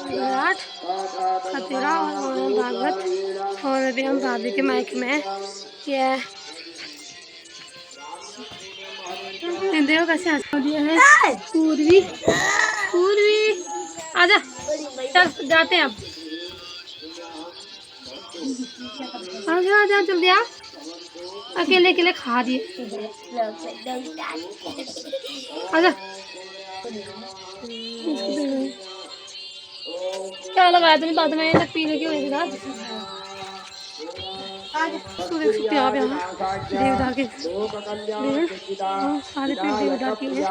विराट खतीरा और भागवत और अभी हम भाभी के माइक में ये देखो कैसे हंस दिया है। पूर्वी पूर्वी आजा, चल जाते हैं अब। आजा आजा जल्दी आ, अकेले अकेले खा दिए। आजा, क्या लगाया तुमने बाद में तक पीने की वजह से? देवदार के सारे पेड़ देवदार की हैं।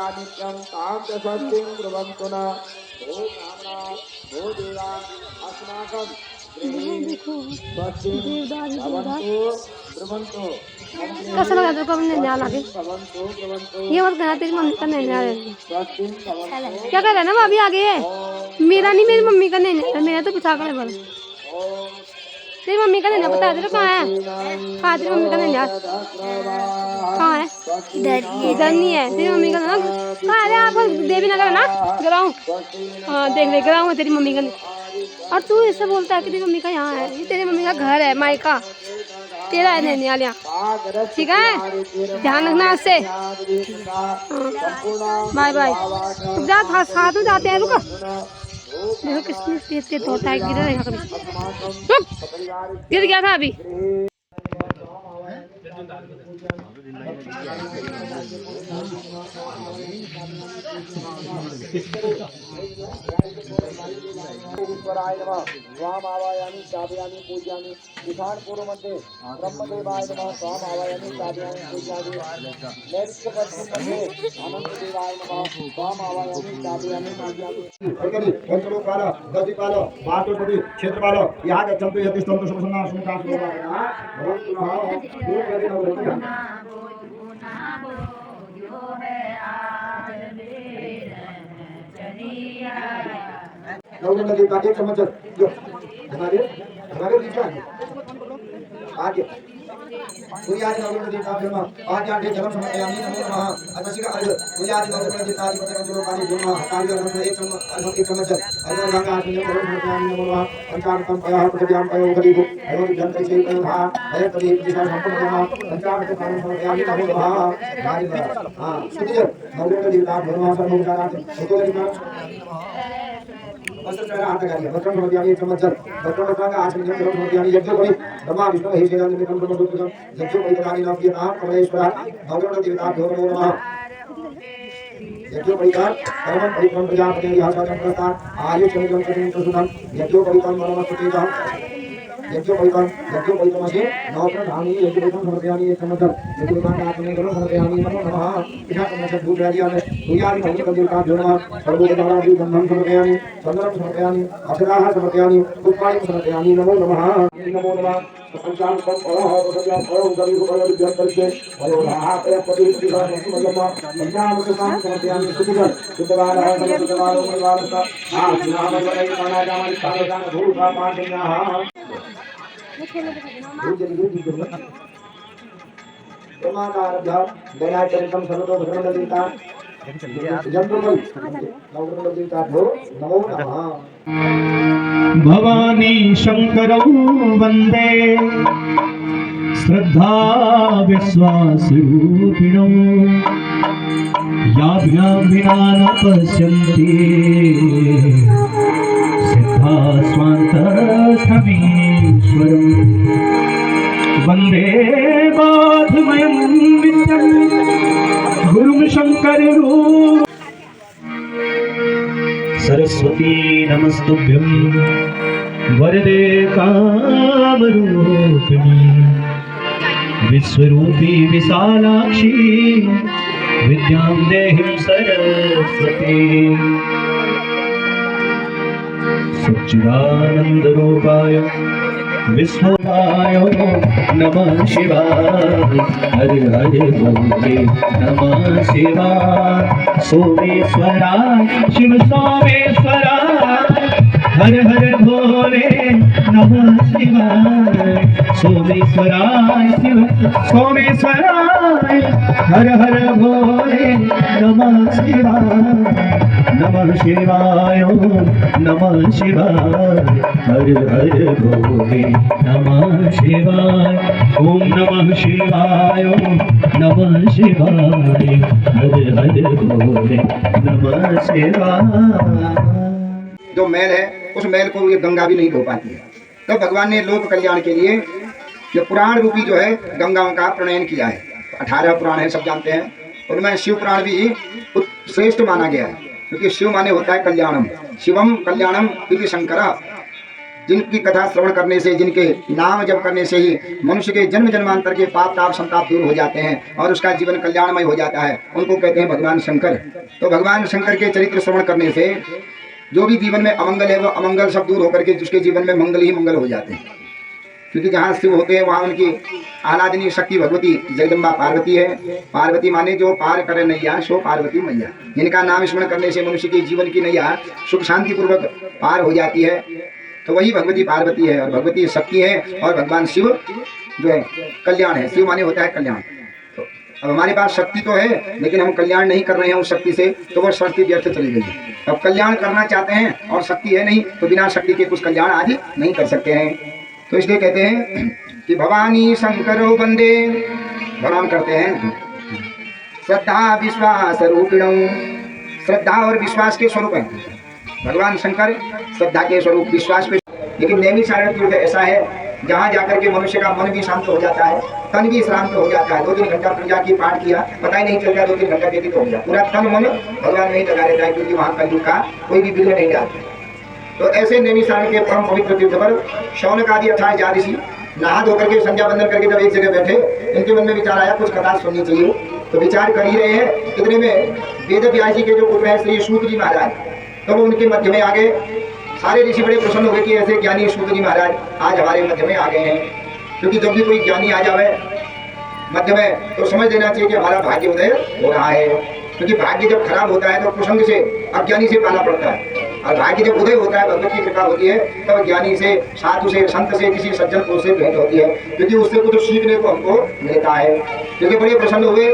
कैसा लगा तेरे को अपने नैनिहाल आके? ये मत कहना तेरी मम्मी का नैनिहाल है। क्या कर रहा है ना भाभी आगे है? मेरा नहीं, मेरी मम्मी का नैनिहाल है। मेरा तो पिता का है। तेरी मम्मी का नैनिहाल पता है तेरे? कहाँ है? कहाँ तेरी मम्मी का नैनिहाल? कहाँ है? इधर नहीं है तेरी मम्मी का ना। कहाँ है? आप देवी नगर ना ग्राउंड। हाँ देख ले, ग्राउंड है तेरी मम्मी का। और तू ऐसे बोलता है कि तेरी मम्मी का यहाँ है? ये तेरी मम्मी का घर है, मायका तेरा है नैनिहाल यहाँ। ठीक है, ध्यान रखना उससे। Bye bye. जा साथ में जाते हैं। रुको, देखो किसने तेज तेज तोड़ता है। गिरा रहेगा कभी, गिर गया था अभी। ईश्वराय नमः। स्वाम आवायामि चापयामि पूजयामि। ईशान पूर्व मध्ये ब्रह्मदेवाय नमः। स्वाम आवायामि चापयामि पूजयामि। नैऋत्य पश्चिम मध्ये अनंत देवाय नमः। स्वाम आवायामि चापयामि पूजयामि। अर्कनि पंचलोकाल दधिपाल वातुपति क्षेत्रपाल यहाँ गच्छन्तु यदि स्तंतु शुभसन्ना शुभका शुभवागना भवन्तु नमः। नवग्रह का एक चम्मच जो हमारे नीचे आगे पूरी आज नवग्रह का ब्रह्म आज आगे जन्म समयामि नमो नमः। अतसी का अर्घ पूरी आज नवग्रह का आदि पते जो पानी ब्रह्म कार्य ब्रह्म एक चम्मच अर्घ गंगा आचमन करो समयामि नमो नमः। पंचामृतम पयः प्रज्ञान पयो गरीबो एवं जंत्र से पयः भय पदे दिशा संपूर्ण ब्रह्म पंचामृत पानी समयामि नमो नमः। हां सुनिए नवग्रह का ब्रह्म सर्वोपचारार्थ वस्त्र हाथ लगाइए। वस्त्र समझिए चम्मच वस्त्र का आचमन करो समझिए। यज्ञ कोई ब्रह्मा विष्णु महेश के निकम ब्रह्म दुर्ग यज्ञ कोई नारी नाम के नाम कमलेश्वर नवग्रह देवता भो नमः। यज्ञ कोई का कर्म परिक्रम प्रजापति यह साधन करता आयु चंद्रम कटिन सुधम यज्ञ कोई का मनमस्त तेजा यज्ञ कोई मसे नौकर धामी यज्ञ कोई समर्पयामि एक चम्मच यज्ञ का आचमन करो समर्पयामि नमो नमः। इधर चम्मच दूध डालिए हमें पूजारी भगवान देवता भो नमः। सर्वोपचारा भी बंधन समर्पयामि चंद्रम समर्पयामि अक्षराः समर्पयामि पुष्पाणि समर्पयामि नमो नमः। नमो नमः। पंचामृतम पयः प्रज्ञान पयो गरीबो पयो विद्यान परिचय पयो राहा पय पति दिशा संपूर्ण पंचामृतम समर्पयामि। सुतिजन सुतवालः समर्पयामि मनवालता नाम वदय प्राणायाम स्थापयामि भूता पाठिन्याः ब्रह्माकारभ्यः दयाचरितं सर्वतो भद्रमण्डलिता नमो नमः। भवानी शंकरौ वंदे श्रद्धा विश्वासरूपिणौ याभ्यां विना न पश्यन्ति सिद्धा स्वान्तस्थमीश्वरम् वंदे बाधमयं विद्यं गुरुं शंकररूपम्। सरस्वती नमस्तुभ्यं वरदे कामरूपिणी विश्वरूपी विशालाक्षी विद्यां देहि सरस्वती। सच्चिदानन्दरूपाय विष्णुपाय नमः शिवाय हरे हरे भोले नमः शिवाय। सोमेश्वराय शिव सोमेश्वराय हर हर भोले नमः शिवाय। सोमेश्वराय सोमेश्वराय शिव सोमेश्वराय हर हर भोले नमः शिवाय नमः शिवाय नमः शिवाय हर हर भोले नमः शिवाय ओम नमः शिवाय नमः शिवाय हर हर भोले नमः शिवाय। जो मैल है उस मैल को ये गंगा भी नहीं धो पाती है। तो भगवान ने लोक कल्याण के लिए ये पुराण रूपी जो है गंगाओं का प्रणयन किया है। 18 पुराण है, सब जानते हैं। उनमें शिव पुराण भी श्रेष्ठ माना गया है, क्योंकि शिव माने होता है कल्याणम, शिवम कल्याणम इति शंकर। जिनकी कथा श्रवण करने से, जिनके नाम जप करने से ही मनुष्य के जन्म जन्मांतर के पाप ताप संताप दूर हो जाते हैं और उसका जीवन कल्याणमय हो जाता है। उनको कहते हैं भगवान शंकर। तो भगवान शंकर के चरित्र श्रवण करने से जो भी जीवन में अमंगल है वो अमंगल सब दूर होकर के उसके जीवन में मंगल ही मंगल हो जाते हैं। क्योंकि जहाँ शिव होते हैं वहाँ उनकी आह्लादनी शक्ति भगवती जगदम्बा पार्वती है। पार्वती माने जो पार करे नैया सो पार्वती मैया। जिनका नाम स्मरण करने से मनुष्य के जीवन की नैया सुख शांति पूर्वक पार हो जाती है, तो वही भगवती पार्वती है। और भगवती शक्ति है और भगवान शिव जो है कल्याण है। शिव माने होता है कल्याण। तो अब हमारे पास शक्ति तो है लेकिन हम कल्याण नहीं कर रहे हैं उस शक्ति से, तो वह शक्ति व्यर्थ चली गई है। अब कल्याण करना चाहते हैं और शक्ति है नहीं, तो बिना शक्ति के कुछ कल्याण आदि नहीं कर सकते हैं। तो इसलिए कहते हैं कि भवानी शंकरो वंदे, प्रणाम करते हैं श्रद्धा विश्वास रूपिणौ। श्रद्धा और विश्वास के स्वरूप है भगवान शंकर, श्रद्धा के स्वरूप, विश्वास पे। लेकिन नैमिषारण्य तीर्थ ऐसा है जहाँ जाकर के मनुष्य का मन भी शांत हो जाता है, तन भी शांत हो जाता है। 2-3 घंटा पूजा की पाठ किया, पता ही नहीं चलता 2-3 घंटा व्यतीत हो गया, पूरा तन मन भगवान में ही लगा रहता है, क्योंकि वहाँ कलयुग का कोई भी बिगड़ नहीं जाता। तो ऐसे नैमिषारण्य के परम पवित्र तीर्थ पर शौनक आदि 28 ज्ञान ऋषि नहा धोकर के संध्या बंदन करके जब एक जगह बैठे, इनके मन में विचार आया कुछ कथा सुननी चाहिए। तो विचार कर ही रहे हैं, इतने में वेद व्यास जी के जो पुत्र हैं श्री सूत जी महाराज, तो वो उनके मध्य में आ गए। सारे ऋषि बड़े प्रसन्न हो गए कि ऐसे ज्ञानी सूत जी महाराज आज हमारे मध्य में आ गए हैं। क्योंकि जब भी कोई ज्ञानी आ जावे मध्य में तो समझ लेना चाहिए कि हमारा भाग्य उदय हो रहा है। क्योंकि भाग्य जब खराब होता है तो कुसंग से, अज्ञानी से पाला पड़ता है, और भाग्य जब उदय होता है, भगवत की कृपा होती है, तब ज्ञानी से, साधु से, संत से, किसी सज्जन पुरुष से भेंट होती है, क्योंकि उससे कुछ सीखने को हमको मिलता है। क्योंकि बड़े प्रसन्न हुए।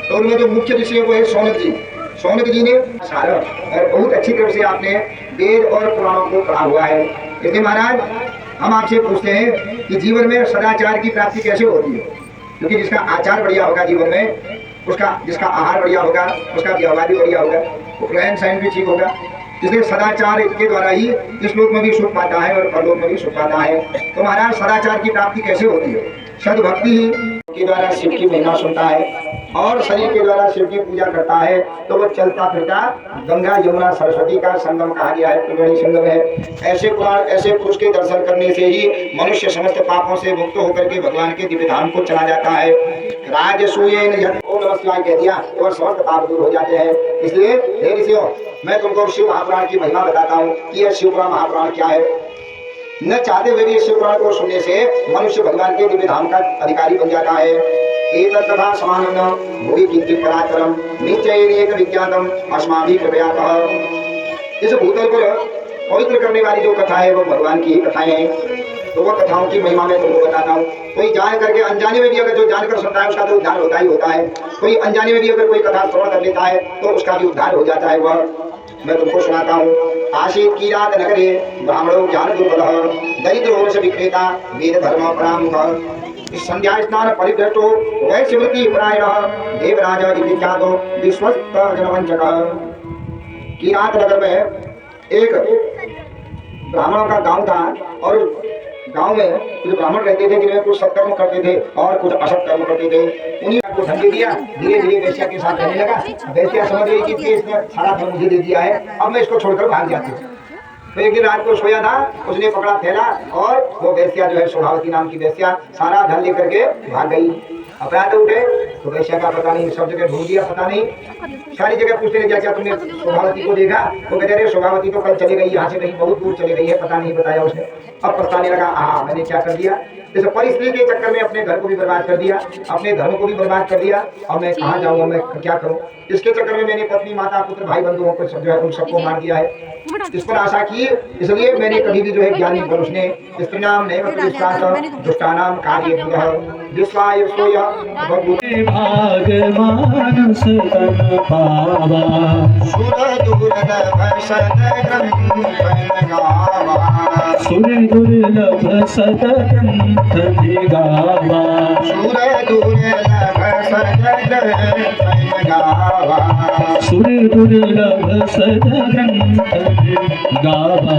तो उनमें जो मुख्य ऋषि है वो है शौनक जी। शौनक जी ने सारा और बहुत अच्छी तरह से आपने वेद और पुराणों को पढ़ा हुआ है। इसलिए महाराज हम आपसे पूछते हैं कि जीवन में सदाचार की प्राप्ति कैसे होती है? क्योंकि जिसका आचार बढ़िया होगा जीवन में, उसका जिसका आहार बढ़िया होगा, उसका व्यवहार भी बढ़िया होगा, रहन सहन भी ठीक होगा। इसलिए सदाचार के द्वारा ही इस लोक में भी सुख पाता है और परलोक में भी सुख पाता है। तो महाराज सदाचार की प्राप्ति कैसे होती है? सद्भक्ति के द्वारा शिव की महिमा सुनता है और शरीर के द्वारा शिव की पूजा करता है, तो वो चलता फिरता गंगा यमुना सरस्वती का संगम कहा गया है, त्रिवेणी संगम है। ऐसे पुरुष के दर्शन करने से ही मनुष्य समस्त पापों से मुक्त होकर के भगवान के दिव्य धाम को चला जाता है। राजसूयेन ओम नमः शिवाय कह दिया तो समस्त पाप दूर हो जाते हैं। इसलिए हे ऋषियों, मैं तुमको शिव महापुराण की महिमा बताता हूँ कि यह शिवपुराण महापुराण क्या है। न चाहते हुए भी शिवपुराण को सुनने से मनुष्य भगवान के दिव्य धाम का अधिकारी बन जाता है। एक तथा समानम भूमि किंचित पराचरम निश्चयेन एक विज्ञातम अस्माभिः कृपयातः। इस भूतल को पवित्र करने वाली जो कथा है वो भगवान की ही कथाएं हैं। तो वह कथाओं की महिमा मैं तुमको बताता हूँ। कोई जान करके, अनजाने में भी अगर जो जानकर सुनता है उसका तो उद्धार होता ही होता है। कोई अनजाने में भी अगर कोई कथा श्रवण कर लेता है तो उसका भी उद्धार हो जाता है। वह मैं तुमको सुनाता हूँ। आशीत की रात नगरे ब्राह्मणों ज्ञान दुर्बल दरिद्र वंश विक्रेता वेद धर्म परामुख संध्या स्नान परिभ्रष्टो वैश्यवृत्ति परायण देवराज इति ख्यातो विश्वस्त जनवंचक। किरात नगर में एक ब्राह्मणों का गांव था और गांव में कुछ ब्राह्मण रहते थे जिनमें कुछ सत्कर्म करते थे और कुछ असत्कर्म करते थे। उन्हीं को धन दिया, धीरे धीरे वेश्या के साथ रहने लगा। वेश्या समझ रही कि इसने सारा धन मुझे दे दिया है, अब मैं इसको छोड़कर भाग जाती हूँ। तो एक दिन रात को सोया था, उसने पकड़ा थैला और वो वेश्या जो है शोभावती नाम की वेश्या सारा धन लेकर के भाग गई। अपराध उठे तो वेश्या का पता नहीं, सब जगह ढूंढ दिया, पता नहीं। सारी जगह पूछते रहे क्या तुमने शोभावती को देखा? वो कहते रहे शोभावती तो कल चली गई, यहाँ से कहीं बहुत दूर चली गई है, पता नहीं बताया उसने। अब पछताने लगा, हाँ मैंने क्या कर दिया, जैसे पर स्त्री के चक्कर में अपने घर को भी बर्बाद कर दिया, अपने धर्म को भी बर्बाद कर दिया। अब मैं कहाँ जाऊँगा, मैं क्या करूँ? इसके चक्कर में मैंने पत्नी माता पुत्र भाई बंधुओं को जो है उन सबको मार दिया है। इस पर आशा की, इसलिए मैंने कभी भी जो है ज्ञानी पुरुष ने स्त्रीनाम नैव दुष्टानाम कार्य विश्वाय सोय भागमान सतन पावा सुर दुर्लभ सदग्रंथ गावा सुर दुर्लभ सतग्रंथ गावा सुर दुर्लभ सदग्रंथ गावा सुर दुर्लभ सदग्रंथ गावा।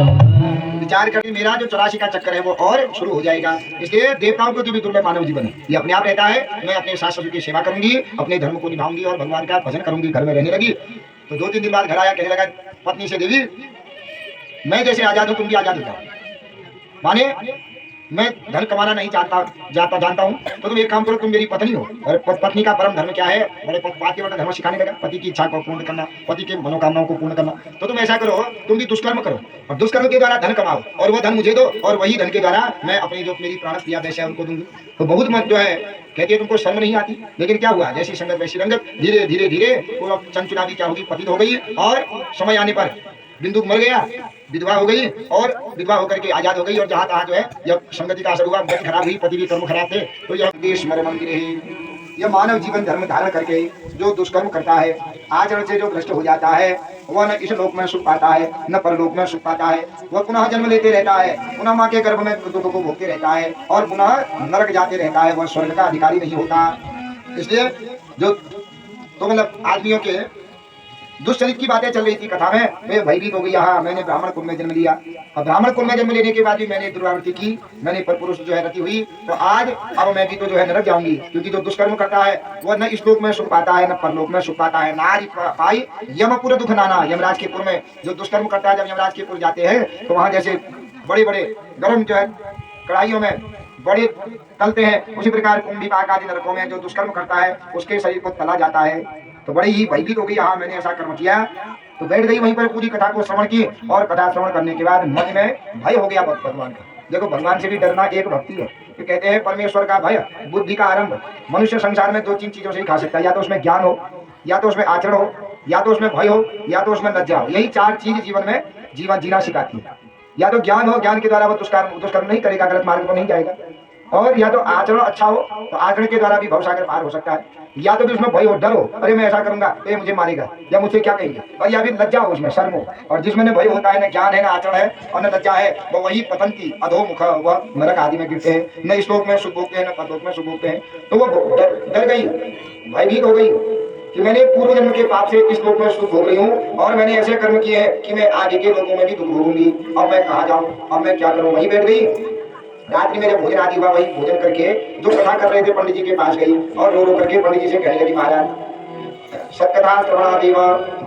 विचार करके मेरा जो 84 का चक्कर है वो और शुरू हो जाएगा। इसलिए देवताओं को जो भी दुर्लभ मानव जीवन है ये अपने आप रहता है। मैं अपने सास ससुर की सेवा करूंगी, अपने धर्म को निभाऊंगी और भगवान का भजन करूंगी। घर में रहने लगी तो 2-3 दिन बाद घर आया, कहने लगा पत्नी से, देवी मैं जैसे आजाद हूँ तुम भी आजाद हो, माने मैं धन कमाना नहीं जानता हूँ, तो तुम एक काम करो, तुम मेरी पत्नी हो। और पत्नी का परम धर्म क्या है? बड़े बात के धर्म सिखाने लगा, पति की इच्छा को पूर्ण करना, पति के मनोकामनाओं को पूर्ण करना। तो तुम ऐसा करो, तुम भी दुष्कर्म करो और दुष्कर्म के द्वारा धन कमाओ और वो धन मुझे दो और वही धन के द्वारा मैं अपनी जो मेरी प्राण प्रिया वैसे उनको दूंगी। तो बहुत मत जो है कहती है तुमको शर्म नहीं आती, लेकिन क्या हुआ, जैसी संगत वैसी रंगत। धीरे धीरे धीरे वो चंचुला भी क्या होगी, पतित हो गई और समय आने पर बिंदु मर गया, विधवा हो गई और विधवा होकर के आजाद हो गई। और जहाँ तहाँ जो है जब संगति का असर हुआ, गति खराब हुई, पति भी कर्म खराब थे, तो यह देश मर मंदिर है। यह मानव जीवन धर्म धारण करके जो दुष्कर्म करता है, आचरण से जो भ्रष्ट हो जाता है, वह न इस लोक में सुख पाता है न परलोक में सुख पाता है। वह पुनः जन्म लेते रहता है, पुनः माँ के गर्भ में दुख को भोगते रहता है और पुनः नरक जाते रहता है। वह स्वर्ग का अधिकारी नहीं होता। इसलिए जो तो मतलब आदमियों के दुष्चरित की बातें चल रही थी कथा में, मैं भयभीत हो गई। हाँ मैंने ब्राह्मण कुल में जन्म लिया और ब्राह्मण कुल में जन्म लेने के बाद भी मैंने दुर्वृत्ति की, मैंने पर पुरुष जो है रति हुई, तो आज अब मैं भी तो जो है नरक जाऊंगी। क्योंकि जो दुष्कर्म करता है वह न इस लोक में सुख पाता है न परलोक में सुख पाता है। नारी पाई यमपुर दुख नाना, यमराज के पुर में जो दुष्कर्म करता है, जब यमराज के पुर जाते हैं तो वहाँ जैसे बड़े बड़े गर्म जो है कढ़ाइयों में बड़े तलते हैं, उसी प्रकार कुंभी पाक आदि नरकों में जो दुष्कर्म करता है उसके शरीर को तला जाता है। तो बड़ी ही भयभीत हो गई, हाँ मैंने ऐसा कर्म किया। तो बैठ गई वहीं पर, पूरी कथा को श्रवण की और कथा श्रवण करने के बाद मन में भय हो गया भगवान का। देखो भगवान से भी डरना एक भक्ति है। तो कहते हैं परमेश्वर का भय बुद्धि का आरंभ। मनुष्य संसार में 2-3 चीजों से ही खा सकता है, या तो उसमें ज्ञान हो, या तो उसमें आचरण हो, या तो उसमें भय हो, या तो उसमें लज्जा हो। यही 4 चीज जीवन में जीवन जीना सिखाती है। या तो ज्ञान हो, ज्ञान के द्वारा वो दुष्कर्म नहीं करेगा, गलत मार्ग पर नहीं जाएगा। और या तो आचरण अच्छा हो, तो आचरण के द्वारा भी भवसागर पार हो सकता है। या तो भी उसमें भय हो, डर हो, अरे मैं ऐसा करूंगा तो ये मुझे मारेगा या मुझसे क्या कहेंगे। और या भी लज्जा हो, उसमें शर्म हो। और जिसमें भय होता है, न ज्ञान है, न आचरण है और न लज्जा है, वो वही पतंती अधोमुख वह नरक आदि में गिरते हैं। न इस लोक में सुख भोगते हैं न परलोक में सुख भोगते हैं। तो वो डर गई, भयभीत हो गई कि मैंने पूर्व जन्म के पाप से इस लोक में सुख भोग रही हूँ और मैंने ऐसे कर्म किए हैं कि मैं आगे के लोगों में भी दुख भोगूंगी। अब मैं कहाँ जाऊँ, अब मैं क्या करूँ। वहीं बैठ गई। रात्रि में जब भोजन आदि हुआ, वही भोजन करके जो कथा कर रहे थे पंडित जी के पास गई और रो रो करके पंडित जी से कहने लगी, महाराज सत्कथा श्रवणादेव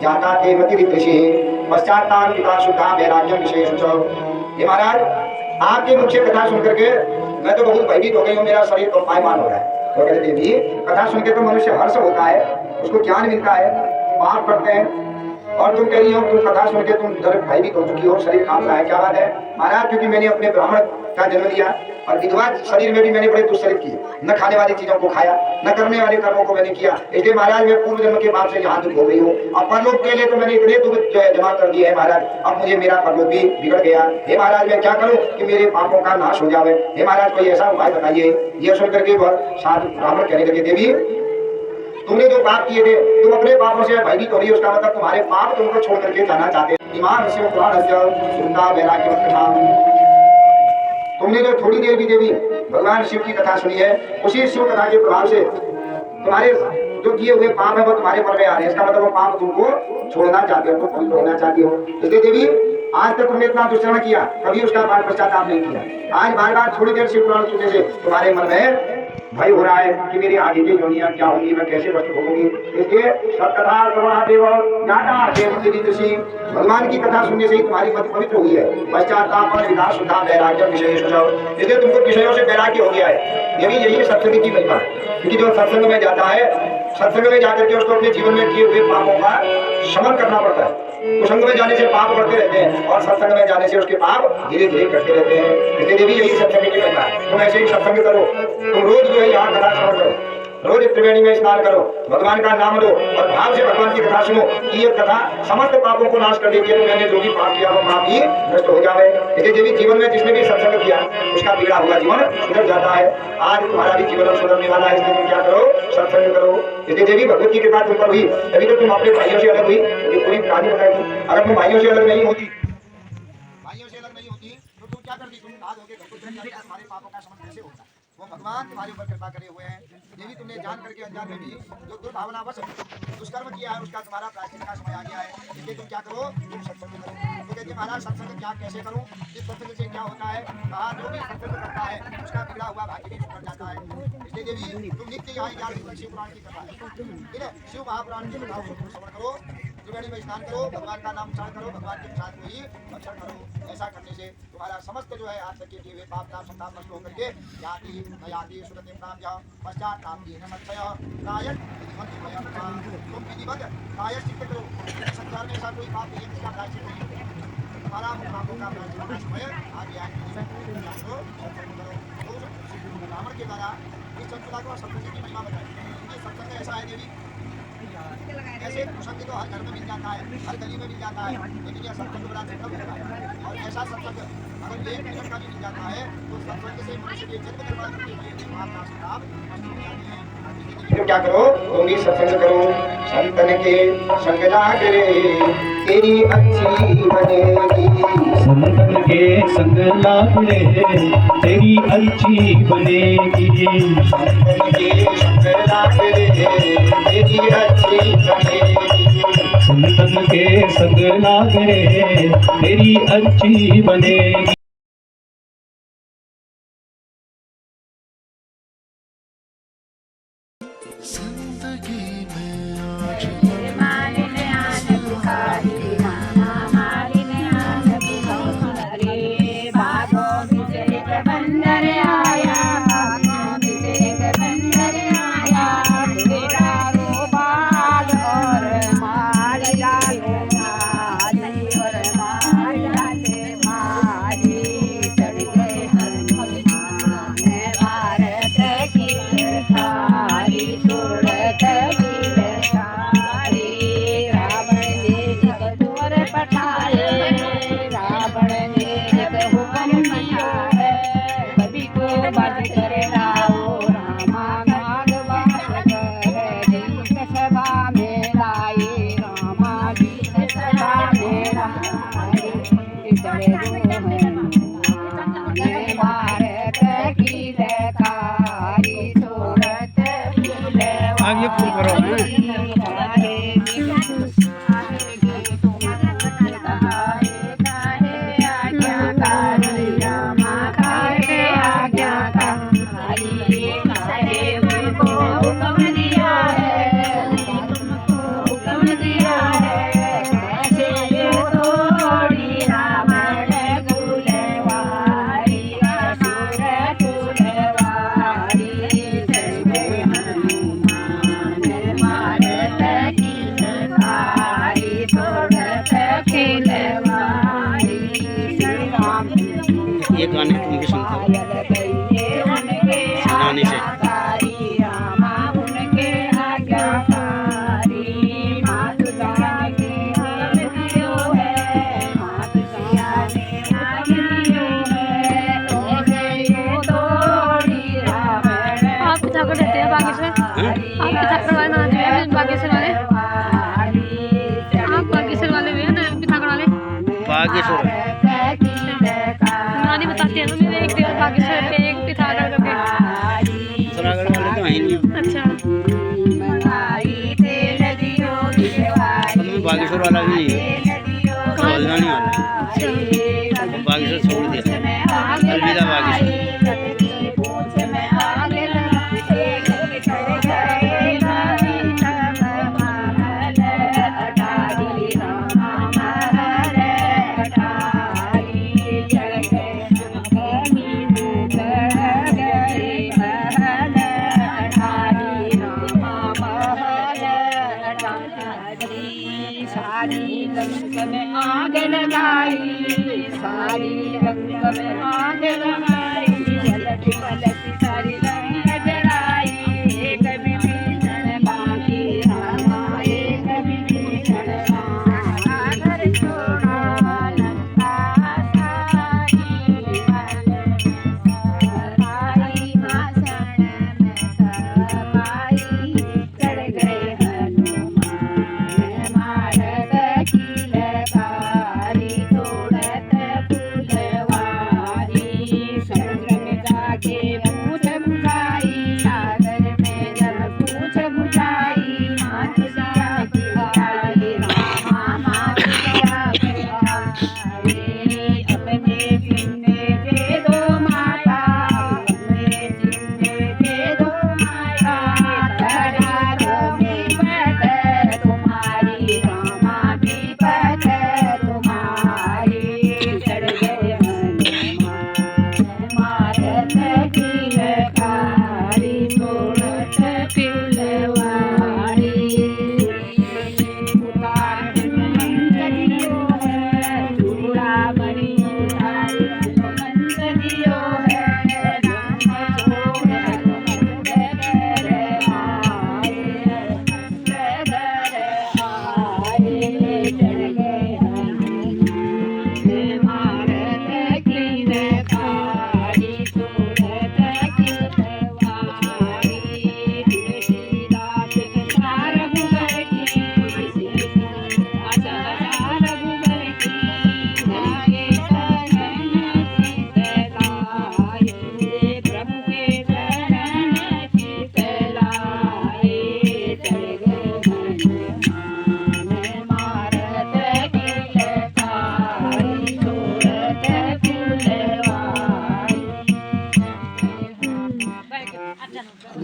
जाता ते मतिरितृषि पश्चात्तान पिता शुद्धा वैराग्यम विशेष। हे महाराज, आपके मुख से कथा सुन करके मैं तो बहुत भयभीत हो गई हूँ, मेरा शरीर कंपायमान हो रहा है। तो कहते देवी, कथा सुन के तो मनुष्य हर्ष होता है, उसको ज्ञान मिलता है, पाप करते हैं, और तुम कह रही हो तुम कथा सुन के तुम भयभीत हो चुकी हो, शरीर कांप रहा है, क्या बात है। महाराज क्योंकि मैंने अपने ब्राह्मण का जन्म लिया और विधवा शरीर में भी मैंने बड़े दुष्चरित किए, न खाने वाली चीजों को खाया, न करने वाले कर्मों को मैंने किया। इसलिए महाराज मैं पूर्व जन्म के पाप से यहाँ दुख हो गई हूँ और परलोक के लिए तो मैंने इतने दुख जमा कर दिए है महाराज। अब मुझे मेरा परलोक भी बिगड़ गया। हे महाराज मैं क्या करूँ कि मेरे पापों का नाश हो जाए। हे महाराज कोई ऐसा उपाय बताइए। यह सुन करके वह साधु ब्राह्मण कहने लगे, देवी तुमने जो पाप किए थे, तुम अपने पापों से भयभीत हो रही है, उसका मतलब तुम्हारे पाप तुमको छोड़ करके जाना चाहते हैं। ईमान शिव पुराण सुनता वैराग्य कथा, तुमने जो थोड़ी देर भी देवी भगवान शिव की कथा सुनी है, उसी शिव कथा के प्रभाव से तुम्हारे जो किए हुए पाप है वो तुम्हारे पर में आ रहे हैं। इसका मतलब वो पाप तुमको छोड़ना चाहते हो, तुम छोड़ना चाहती हो। इसलिए देवी आज तक तुमने इतना दुष्कर्म किया, कभी उसका पश्चाताप नहीं किया। आज बार बार थोड़ी देर शिव पुराण सुनने से तुम्हारे मन में भय हो रहा है कि मेरी आगे की योनियां क्या होंगी, मैं कैसे कष्ट भोगूंगी। इसलिए सत्कथा श्रवणादेव ज्ञाता देवतिरितृषि, भगवान की कथा सुनने से ही तुम्हारी मति पवित्र हुई है। पश्चाताप विदा शुद्धा वैराग्य विशेष, इसलिए तुमको विषयों से वैराग्य हो गया है। यही सत्संग की महिमा है। क्योंकि जो सत्संग में जाता है, सत्संग में जाकर के उसको अपने जीवन में किए हुए पापों का शमन करना पड़ता है। कुसंग में जाने से पाप बढ़ते रहते हैं और सत्संग में जाने से उसके पाप धीरे धीरे घटते रहते हैं। इसलिए भी यही सत्संग की महिमा है। तुम ऐसे ही सत्संग करो, तुम रोज जो है यहाँ कथा श्रवण करो, रोज त्रिवेणी में स्नान करो, भगवान का नाम लो और भाव से भगवान की कथा सुनो कि ये कथा समस्त पापों को नाश कर देती है। तो मैंने जो भी पाप किया वो पाप ही नष्ट हो जाए। इसलिए भी जीवन में जिसने भी सत्संग किया उसका बिगड़ा हुआ जीवन सुधर जाता है। आज तुम्हारा भी जीवन सुधरने वाला है। इसलिए तुम क्या करो, सत्संग करो। इसलिए भी भगवत की कृपा तुम पर हुई, तभी तो तुम अपने भाइयों से अलग हुई। तो पूरी कहानी बताई थी। अगर तुम भाइयों से अलग नहीं होती तो तुम क्या करती? तुम नहा धोके घर को चली जाती। तुम्हारे पापों का शमन कैसे होता? वो भगवान तुम्हारे ऊपर कृपा करे हुए हैं। देवी तुमने जान करके अनजान में भी जो दुर्भावनावश दुष्कर्म किया है उसका तुम्हारा प्रायश्चित का समय आ गया है। इसलिए तुम क्या करो, तुम सत्संग करो। तो कहते महाराज सत्संग क्या कैसे करूं? इस सत्संग से क्या होता है? कहा जो भी सत्संग करता है उसका बिगड़ा हुआ भाग्य भी सुधर जाता है। इसलिए देवी तुम नित्य यहाँ जाकर शिव पुराण की कथा है, ठीक है, शिव महापुराण की कथा श्रवण करो, त्रिवेणी में स्नान करो, भगवान का नाम उच्चारण करो, भगवान के प्रसाद को ही भक्षण करो। ऐसा करने से तुम्हारा समस्त जो है आज तक के हुए पाप ताप संताप नष्ट होकर के याति नयाति सुरतिम नाम पश्चात नाम दीन मत्सय कायन विधिवत भयं। तुम विधिवत प्रायश्चित करो। संसार में ऐसा कोई पाप नहीं है जिसका प्रायश्चित नहीं है। तुम्हारा पापों का प्रायश्चित का समय आ गया है। ब्राह्मण के द्वारा इस चंचला को सत्संग की महिमा बताई। ये सत्संग ऐसा है देवी, ऐसे कुसंग तो हर घर में मिल जाता है, हर गली में मिल जाता है, लेकिन यह सत्संग बड़ा दुर्लभ होता है। और ऐसा सत्संग अगर 1 मिनट का भी मिल जाता है तो सत्संग से मनुष्य के जन्म निर्माण के लिए महात्मा संताप नष्ट हो जाते हैं। तो क्या करो, तुम भी सत्संग करो। संतन के संग लागे तेरी अच्छी बनेगी। संतन के संग लाग रे तेरी अच्छी बनेगी। संतन के संग लागे तेरी अच्छी बनेगी। संतन के संग लाग रे तेरी अच्छी बनेगी। आगे फुल करो ये गाने तुम भी सुनते हो सुनाने से। बागेश्वर नानी बताती है ना, मेरे एक दिन बागेश्वर पे एक पिथौरागढ़ पे। पिथौरागढ़ वाले तो है नहीं। अच्छा, उनमें बागेश्वर वाला भी नहीं वाला। बागेश्वर छोड़ दिया, अलविदा बागेश्वर।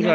अच्छा